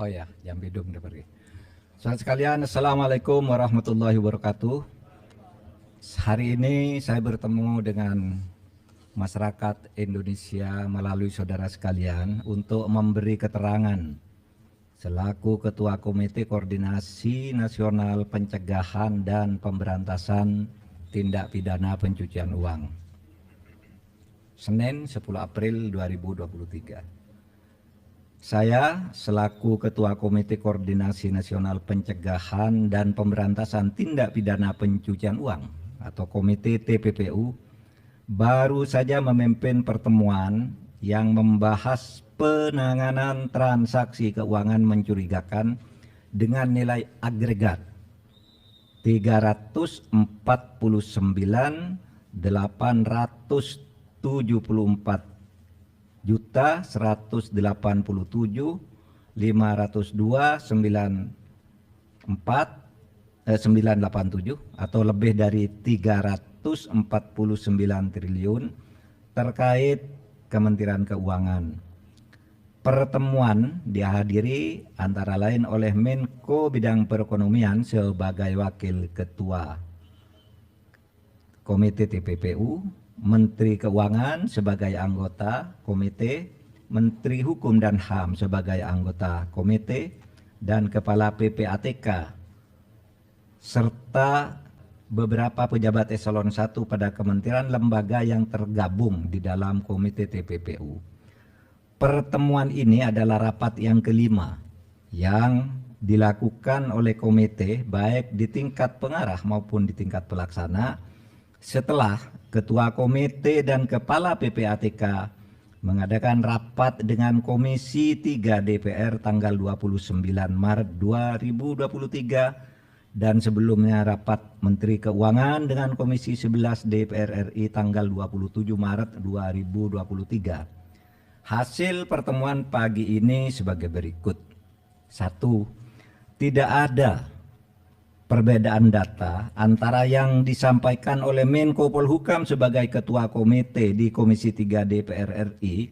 Oh ya, jam bidung udah pergi. Saudara sekalian, Assalamualaikum warahmatullahi wabarakatuh. Hari ini saya bertemu dengan masyarakat Indonesia melalui saudara sekalian untuk memberi keterangan selaku Ketua Komite Koordinasi Nasional Pencegahan dan Pemberantasan Tindak Pidana Pencucian Uang. Senin 10 April 2023. Saya selaku Ketua Komite Koordinasi Nasional Pencegahan dan Pemberantasan Tindak Pidana Pencucian Uang atau Komite TPPU baru saja memimpin pertemuan yang membahas penanganan transaksi keuangan mencurigakan dengan nilai agregat 349.874 juta 187.502.987 atau lebih dari 349 triliun terkait Kementerian Keuangan. Pertemuan dihadiri antara lain oleh Menko Bidang Perekonomian sebagai Wakil Ketua Komite TPPU, Menteri Keuangan sebagai anggota komite, Menteri Hukum dan HAM sebagai anggota komite, dan Kepala PPATK, serta beberapa pejabat eselon 1 pada kementerian lembaga yang tergabung di dalam komite TPPU. Pertemuan ini adalah rapat yang kelima yang dilakukan oleh komite baik di tingkat pengarah maupun di tingkat pelaksana setelah Ketua Komite dan Kepala PPATK mengadakan rapat dengan Komisi 3 DPR tanggal 29 Maret 2023 dan sebelumnya rapat Menteri Keuangan dengan Komisi 11 DPR RI tanggal 27 Maret 2023. Hasil pertemuan pagi ini sebagai berikut. 1. Tidak ada perbedaan data antara yang disampaikan oleh Menko Polhukam sebagai Ketua Komite di Komisi 3 DPR RI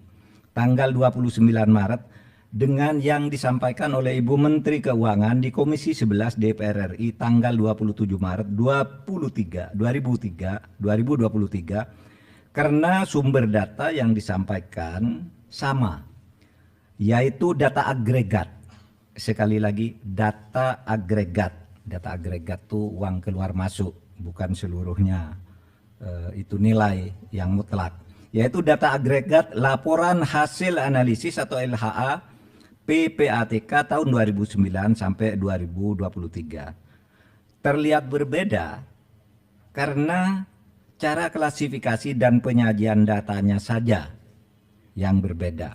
tanggal 29 Maret dengan yang disampaikan oleh Ibu Menteri Keuangan di Komisi 11 DPR RI tanggal 27 Maret 2023 karena sumber data yang disampaikan sama, yaitu data agregat. Sekali lagi, data agregat. Data agregat itu uang keluar masuk, bukan seluruhnya itu nilai yang mutlak. Yaitu data agregat laporan hasil analisis atau LHA PPATK tahun 2009 sampai 2023. Terlihat berbeda karena cara klasifikasi dan penyajian datanya saja yang berbeda.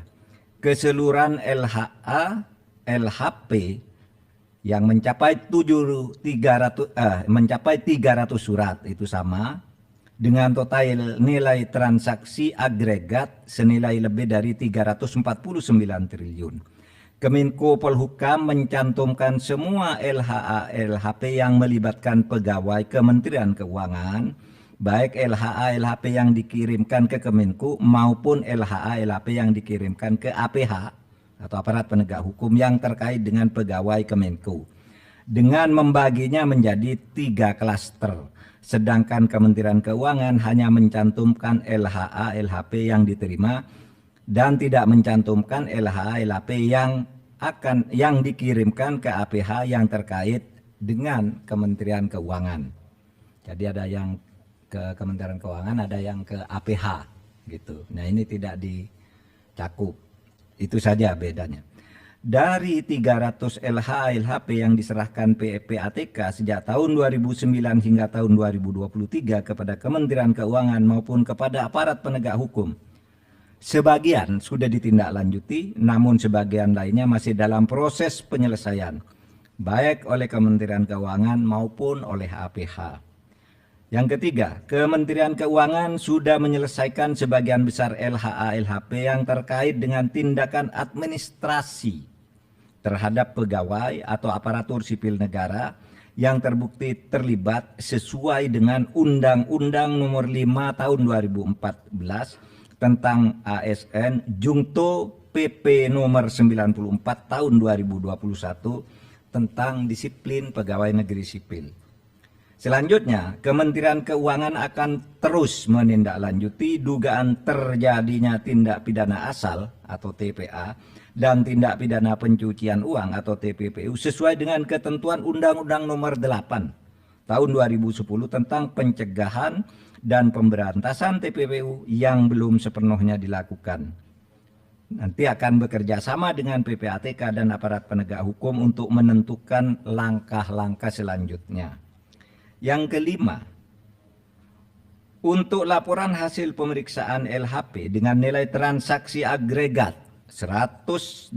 Keseluruhan LHA, LHP yang mencapai 300 surat itu sama dengan total nilai transaksi agregat senilai lebih dari 349 triliun. Kemenko Polhukam mencantumkan semua LHA LHP yang melibatkan pegawai Kementerian Keuangan, baik LHA LHP yang dikirimkan ke Kemenko maupun LHA LHP yang dikirimkan ke APH atau aparat penegak hukum yang terkait dengan pegawai Kemenko, dengan membaginya menjadi 3 klaster, sedangkan Kementerian Keuangan hanya mencantumkan LHA LHP yang diterima dan tidak mencantumkan LHA LHP yang dikirimkan ke APH yang terkait dengan Kementerian Keuangan. Jadi ada yang ke Kementerian Keuangan, ada yang ke APH gitu. Nah, ini tidak dicakup. Itu saja bedanya. Dari 300 LHA LHP yang diserahkan PPATK sejak tahun 2009 hingga tahun 2023 kepada Kementerian Keuangan maupun kepada aparat penegak hukum, sebagian sudah ditindaklanjuti, namun sebagian lainnya masih dalam proses penyelesaian, baik oleh Kementerian Keuangan maupun oleh APH. Yang ketiga, Kementerian Keuangan sudah menyelesaikan sebagian besar LHA LHP yang terkait dengan tindakan administrasi terhadap pegawai atau aparatur sipil negara yang terbukti terlibat sesuai dengan Undang-Undang Nomor 5 Tahun 2014 tentang ASN Jungto PP nomor 94 tahun 2021 tentang disiplin pegawai negeri sipil. Selanjutnya, Kementerian Keuangan akan terus menindaklanjuti dugaan terjadinya tindak pidana asal atau TPA dan tindak pidana pencucian uang atau TPPU sesuai dengan ketentuan Undang-Undang Nomor 8 Tahun 2010 tentang pencegahan dan pemberantasan TPPU yang belum sepenuhnya dilakukan. Nanti akan bekerja sama dengan PPATK dan aparat penegak hukum untuk menentukan langkah-langkah selanjutnya. Yang kelima, untuk laporan hasil pemeriksaan LHP dengan nilai transaksi agregat 189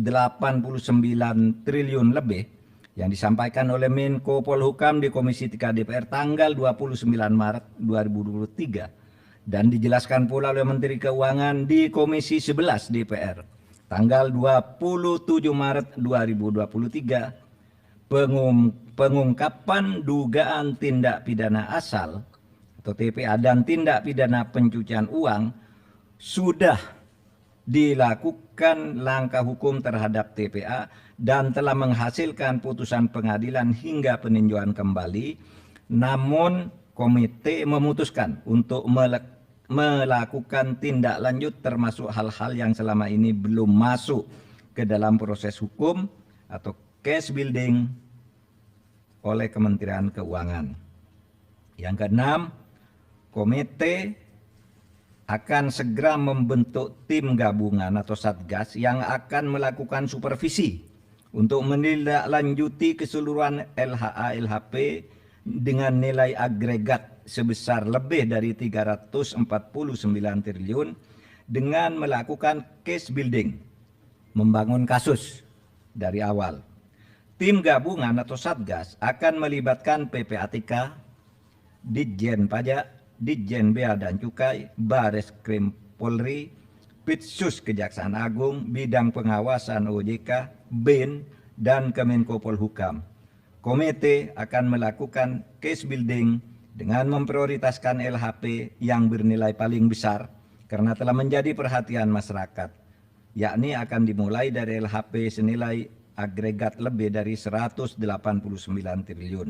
triliun lebih yang disampaikan oleh Menko Polhukam di Komisi 3 DPR tanggal 29 Maret 2023 dan dijelaskan pula oleh Menteri Keuangan di Komisi 11 DPR tanggal 27 Maret 2023, pengungkapan dugaan tindak pidana asal atau TPA dan tindak pidana pencucian uang sudah dilakukan langkah hukum terhadap TPA dan telah menghasilkan putusan pengadilan hingga peninjauan kembali. Namun komite memutuskan untuk melakukan tindak lanjut termasuk hal-hal yang selama ini belum masuk ke dalam proses hukum atau case building oleh Kementerian Keuangan. Yang keenam, komite akan segera membentuk tim gabungan atau satgas yang akan melakukan supervisi untuk menindaklanjuti keseluruhan LHA LHP dengan nilai agregat sebesar lebih dari 349 triliun dengan melakukan case building, membangun kasus dari awal. Tim gabungan atau satgas akan melibatkan PPATK, Ditjen Pajak, Ditjen Bea dan Cukai, Bareskrim Polri, Pitsus Kejaksaan Agung, Bidang Pengawasan OJK, BIN, dan Kemenko Polhukam. Komite akan melakukan case building dengan memprioritaskan LHP yang bernilai paling besar karena telah menjadi perhatian masyarakat, yakni akan dimulai dari LHP senilai agregat lebih dari 189 triliun.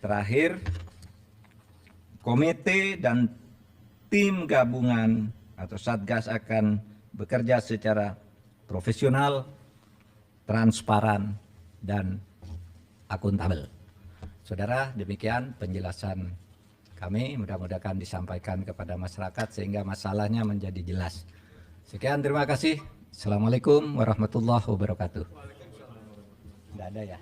Terakhir, komite dan tim gabungan atau satgas akan bekerja secara profesional, transparan, dan akuntabel. Saudara, demikian penjelasan kami, mudah-mudahan disampaikan kepada masyarakat sehingga masalahnya menjadi jelas. Sekian, terima kasih. Assalamualaikum warahmatullahi wabarakatuh. Tidak ada ya?